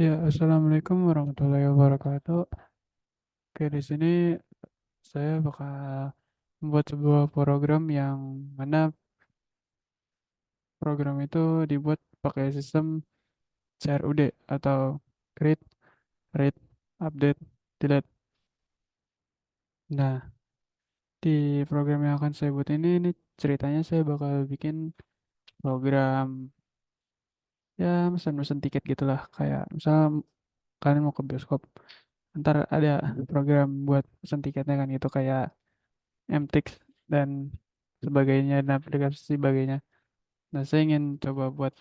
Ya, Assalamualaikum warahmatullahi wabarakatuh. Oke, di sini saya bakal membuat sebuah program yang mana program itu dibuat pakai sistem CRUD atau Create, Read, Update, Delete. Nah, di program yang akan saya buat ini ceritanya saya bakal bikin program ya mesen-mesen tiket gitulah. Kayak misal kalian mau ke bioskop, ntar ada program buat pesen tiketnya kan gitu kayak MTix dan sebagainya dan aplikasi sebagainya. Nah, saya ingin coba buat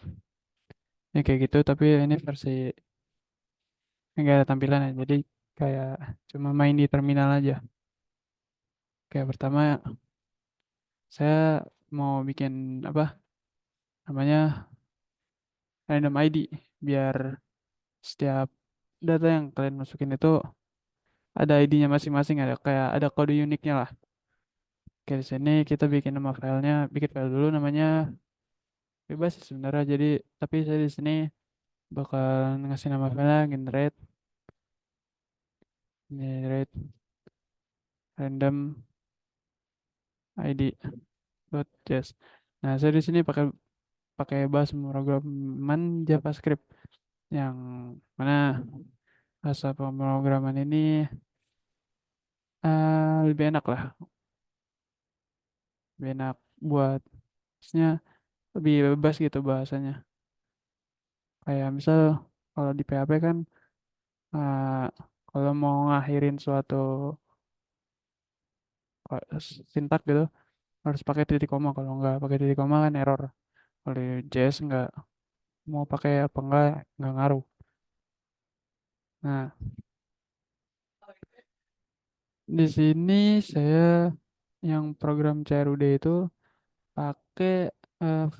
yang kayak gitu, tapi ini versi yang nggak ada tampilannya. Jadi kayak cuma main di terminal aja. Kayak pertama saya mau bikin apa namanya random ID biar setiap data yang kalian masukin itu ada ID-nya masing-masing, ada kayak ada kode uniknya lah. Oke, di sini kita bikin nama filenya, bikin file dulu namanya bebas sih sebenarnya. Jadi tapi saya di sini bakal ngasih nama filenya generate random ID dot js. Nah, saya di sini pakai pakai bahasa pemrograman JavaScript yang mana bahasa pemrograman ini lebih enak lah, lebih enak buat maksudnya lebih bebas gitu bahasanya. Kayak misal kalau di PHP kan eh, kalau mau ngakhirin suatu sintak gitu harus pakai titik koma, kalau nggak pakai titik koma kan error. Kalau di JS nggak, mau pakai apa nggak ngaruh. Nah, di sini saya yang program CRUD itu pakai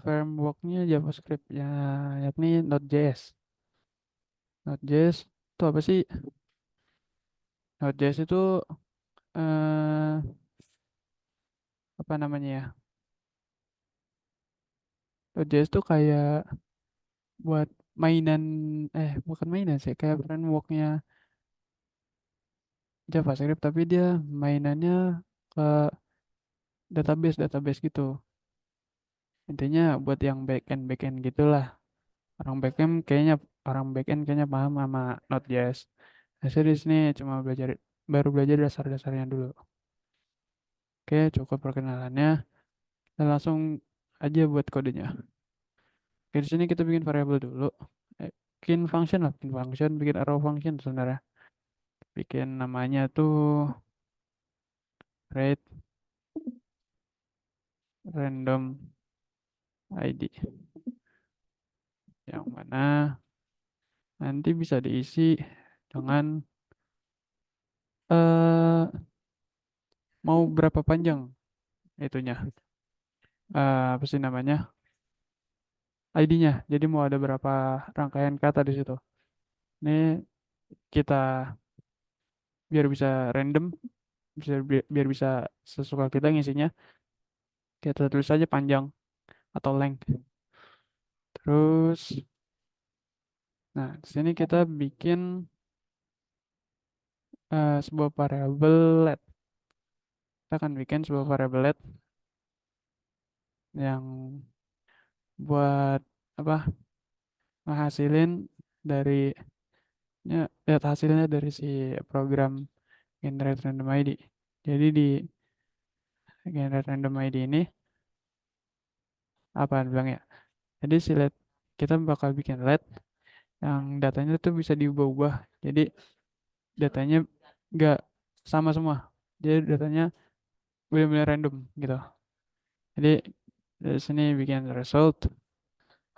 frameworknya JavaScript ya, yakni Node.js. Node.js itu apa sih? Node.js itu eh, apa namanya ya? Node.js itu kayak buat mainan, bukan mainan sih, kayak frameworknya JavaScript tapi dia mainannya ke database gitu. Intinya buat yang backend gitulah. Orang backend kayaknya orang backend kayaknya paham sama Node.js. Nah, saya di sini cuma baru belajar dasar-dasarnya dulu. Oke, cukup perkenalannya. Dan langsung aja buat kodenya. Oke, di sini kita bikin variabel dulu. Bikin function lah, bikin function, bikin arrow function sebenarnya. Bikin namanya tuh read random ID. Yang mana nanti bisa diisi dengan eh mau berapa panjang itunya. Apa sih namanya? ID-nya. Jadi mau ada berapa rangkaian kata di situ. Ini kita biar bisa random, biar bisa sesuka kita ngisinya. Kita tulis aja panjang atau length. Terus, nah di sini kita bikin sebuah variabel let. Kita akan bikin sebuah variabel let yang buat apa? Ngehasilin dari lihat hasilnya dari si program generate random ID. Jadi di generate random ID ini apa bilang ya? Jadi si let kita bakal bikin let yang datanya tuh bisa diubah-ubah. Jadi datanya nggak sama semua. Jadi datanya benar-benar random gitu. Jadi dari sini bikin result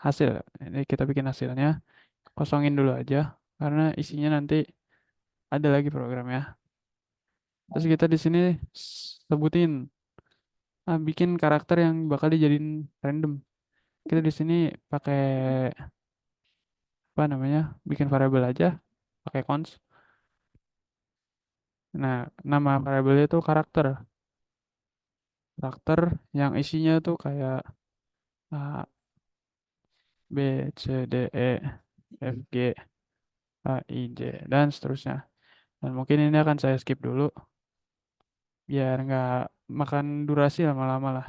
hasil. Ini kita bikin hasilnya, kosongin dulu aja karena isinya nanti ada lagi programnya. Terus kita di sini sebutin bikin karakter yang bakal dijadiin random. Kita di sini pakai apa namanya? Bikin variabel aja, pakai const. Nah, nama variabelnya itu karakter. Karakter yang isinya tuh kayak A, B, C, D, E, F, G. A, I, J, dan seterusnya. Dan mungkin ini akan saya skip dulu, biar nggak makan durasi lama-lama lah.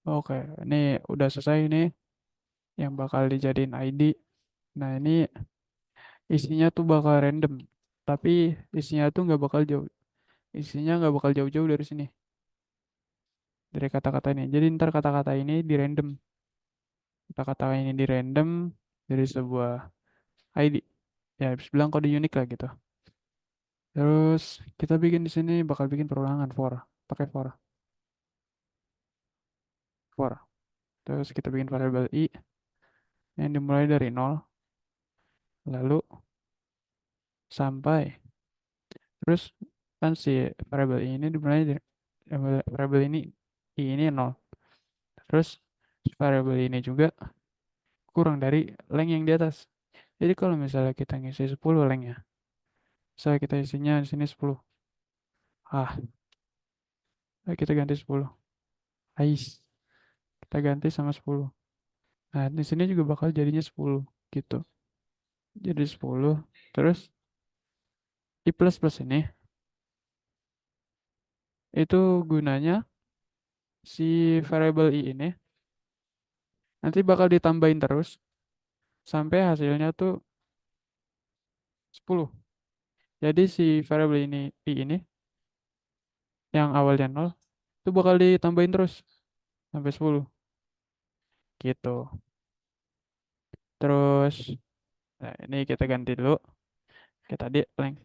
Oke, ini udah selesai ini yang bakal dijadiin ID. Nah, ini isinya tuh bakal random. Tapi isinya tuh nggak bakal jauh. Isinya nggak bakal jauh-jauh dari sini. Dari kata-kata ini. Jadi ntar kata-kata ini di random. Kata-kata ini di random dari sebuah ID. Ya, bisa bilang kode unik lah gitu. Terus kita bikin di sini bakal bikin perulangan for. Pakai for. Terus kita bikin variabel i yang dimulai dari nol. Lalu sampai. Terus kan si variabel i ini dimulai dari variabel ini i ini nol. Terus variabel ini juga kurang dari length yang di atas. Jadi kalau misalnya kita ngisi 10 lengthnya, misalnya kita isinya di sini 10. Ah, ayo kita ganti 10. Ais, kita ganti sama 10. Nah, di sini juga bakal jadinya 10 gitu. Jadi 10. Terus i plus plus ini itu gunanya si variabel i ini nanti bakal ditambahin terus sampai hasilnya tuh 10. Jadi si variabel ini i ini yang awalnya 0 itu bakal ditambahin terus sampai 10 gitu. Terus nah ini kita ganti dulu. Kita tadi length.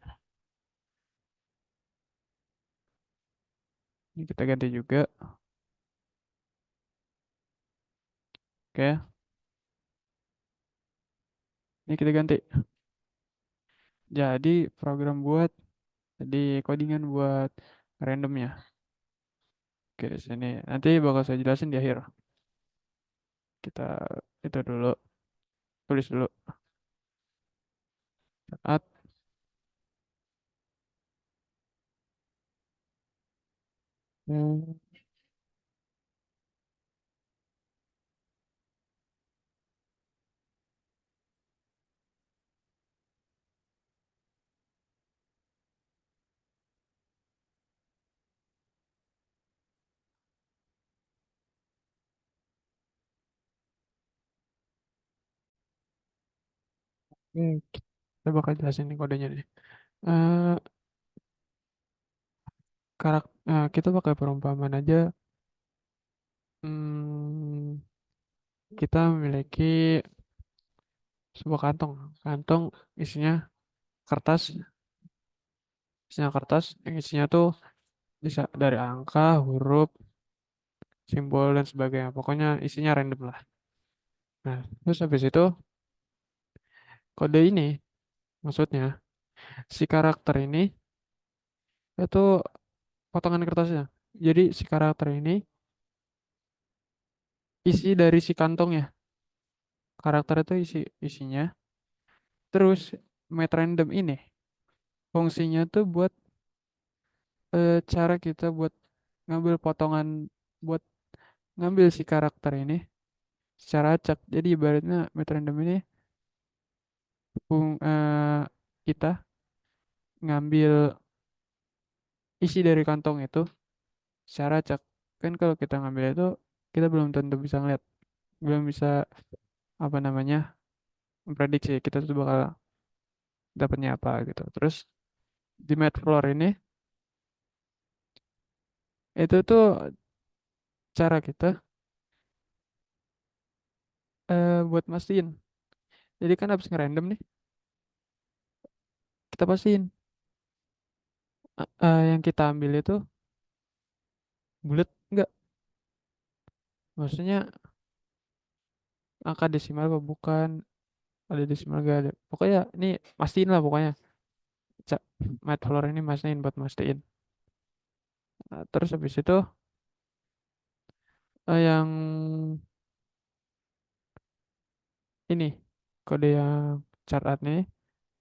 Ini kita ganti juga. Oke, ini kita ganti. Jadi program buat jadi codingan buat randomnya. Oke, di sini nanti bakal saya jelasin di akhir. Kita itu dulu, tulis dulu. Saat hmm, kita bakal jelasin nih kodenya nih. Eh kita pakai perumpamaan aja. Hmm, kita memiliki sebuah kantong. Kantong isinya kertas, yang isinya tuh bisa dari angka, huruf, simbol dan sebagainya. Pokoknya isinya random lah. Nah, terus habis itu kode ini maksudnya si karakter ini itu potongan kertasnya. Jadi si karakter ini isi dari si kantongnya. Karakter itu isinya. Terus met random ini fungsinya tuh buat cara kita buat ngambil potongan buat ngambil si karakter ini secara acak. Jadi ibaratnya met random ini kita ngambil isi dari kantong itu secara acak. Kan kalau kita ngambil itu kita belum tentu bisa ngeliat, belum bisa apa namanya memprediksi kita tuh bakal dapatnya apa gitu. Terus di Floor ini itu tuh cara kita buat mastiin. Jadi kan habis ngerandom nih, kita pastiin yang kita ambil itu bulat enggak. Maksudnya angka desimal apa bukan, ada desimal gak ada. Pokoknya ini mastiin lah pokoknya. Floor ini mastiin buat mastiin. Nah, terus habis itu yang ini kode yang chart art ini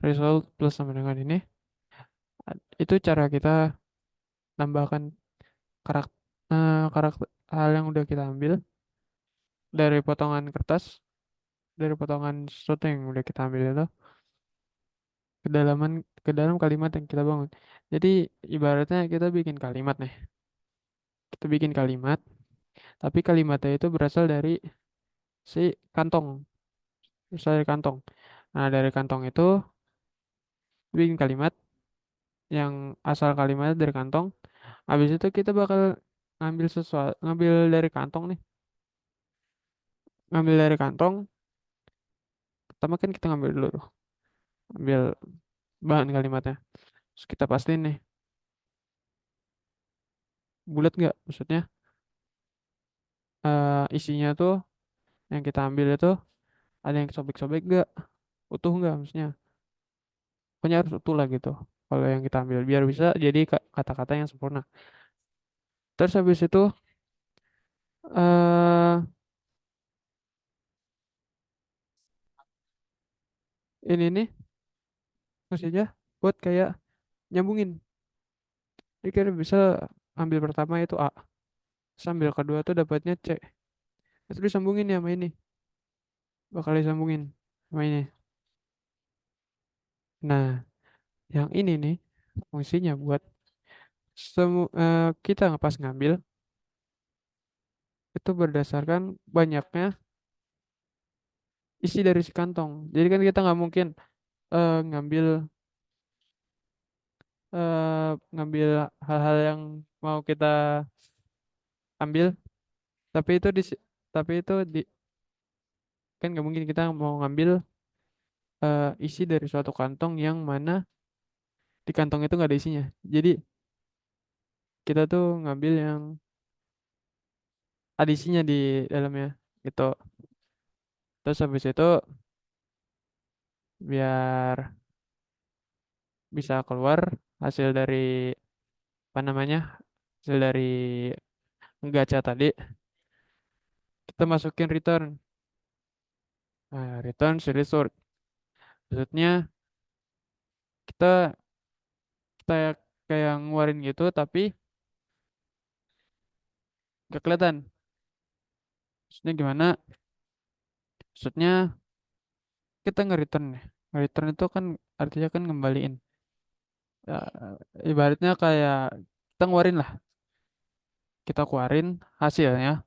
result plus sama dengan ini itu cara kita tambahkan karakter hal yang udah kita ambil dari potongan kertas dari potongan sesuatu yang udah kita ambil itu kedalaman ke dalam kalimat yang kita bangun. Jadi ibaratnya kita bikin kalimat nih. Kita bikin kalimat, tapi kalimatnya itu berasal dari si kantong, berasal dari kantong. Nah, dari kantong itu bikin kalimat yang asal kalimatnya dari kantong. Habis itu kita bakal ngambil sesuatu, ngambil dari kantong nih, ngambil dari kantong. Pertama kan kita ngambil dulu tuh, ambil bahan kalimatnya. Terus kita pastiin nih, bulat nggak? Maksudnya isinya tuh yang kita ambil itu ada yang sobek-sobek nggak? Utuh nggak maksudnya? Pokoknya harus utuh lah gitu. Kalau yang kita ambil biar bisa jadi kata-kata yang sempurna. Terus habis itu eh ini nih maksudnya buat kayak nyambungin. Jadi kita bisa ambil pertama itu A, sambil kedua tuh dapatnya C. Itu disambungin ya sama ini, bakal disambungin sama ini. Nah, yang ini nih fungsinya buat kita pas ngambil itu berdasarkan banyaknya isi dari si kantong. Jadi kan kita nggak mungkin ngambil ngambil hal-hal yang mau kita ambil, tapi itu tapi itu kan nggak mungkin kita mau ngambil isi dari suatu kantong yang mana di kantong itu nggak ada isinya. Jadi kita tuh ngambil yang ada isinya di dalamnya gitu. Terus habis itu biar bisa keluar hasil dari apa namanya, hasil dari gacha tadi, kita masukin return. Nah, return si result. Maksudnya kita kita kayak ngeluarin gitu tapi gak kelihatan. Maksudnya gimana? Maksudnya kita nge-return ya. Nge-return itu kan artinya kan ngembaliin. Ya, ibaratnya kayak kita ngeluarin lah. Kita keluarin hasilnya.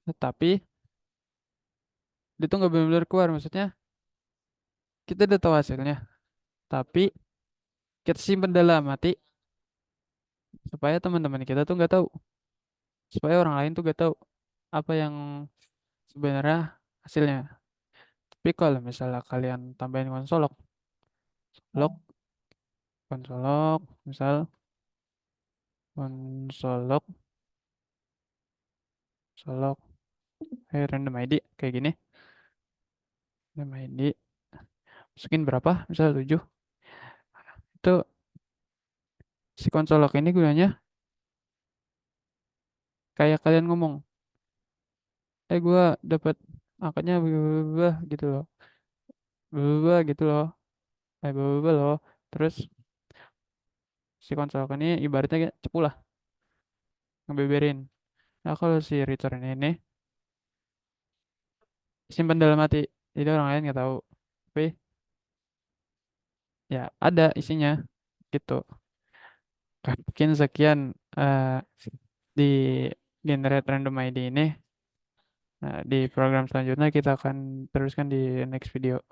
Tetapi dia tuh nggak benar-benar keluar. Maksudnya kita udah tahu hasilnya. Tapi kita simpen dalam hati supaya teman-teman kita tuh nggak tahu. Supaya orang lain tuh nggak tahu apa yang sebenarnya hasilnya. Tapi kalau misalnya kalian tambahin konsolok, log konsolok, misal konsolok, solok, random ID kayak gini, random ID, masukin berapa? Misal 7. Itu si konsolok ini gunanya kayak kalian ngomong, gua dapat angkanya blah gitu loh, blah gitu loh, blah loh. Terus si konsolok ini ibaratnya kayak cepu lah, ngebeberin. Nah kalau si return ini simpan dalam hati, jadi orang lain nggak tahu. Tapi ya ada isinya gitu. Mungkin sekian di generate random ID ini. Nah, di program selanjutnya kita akan teruskan di next video.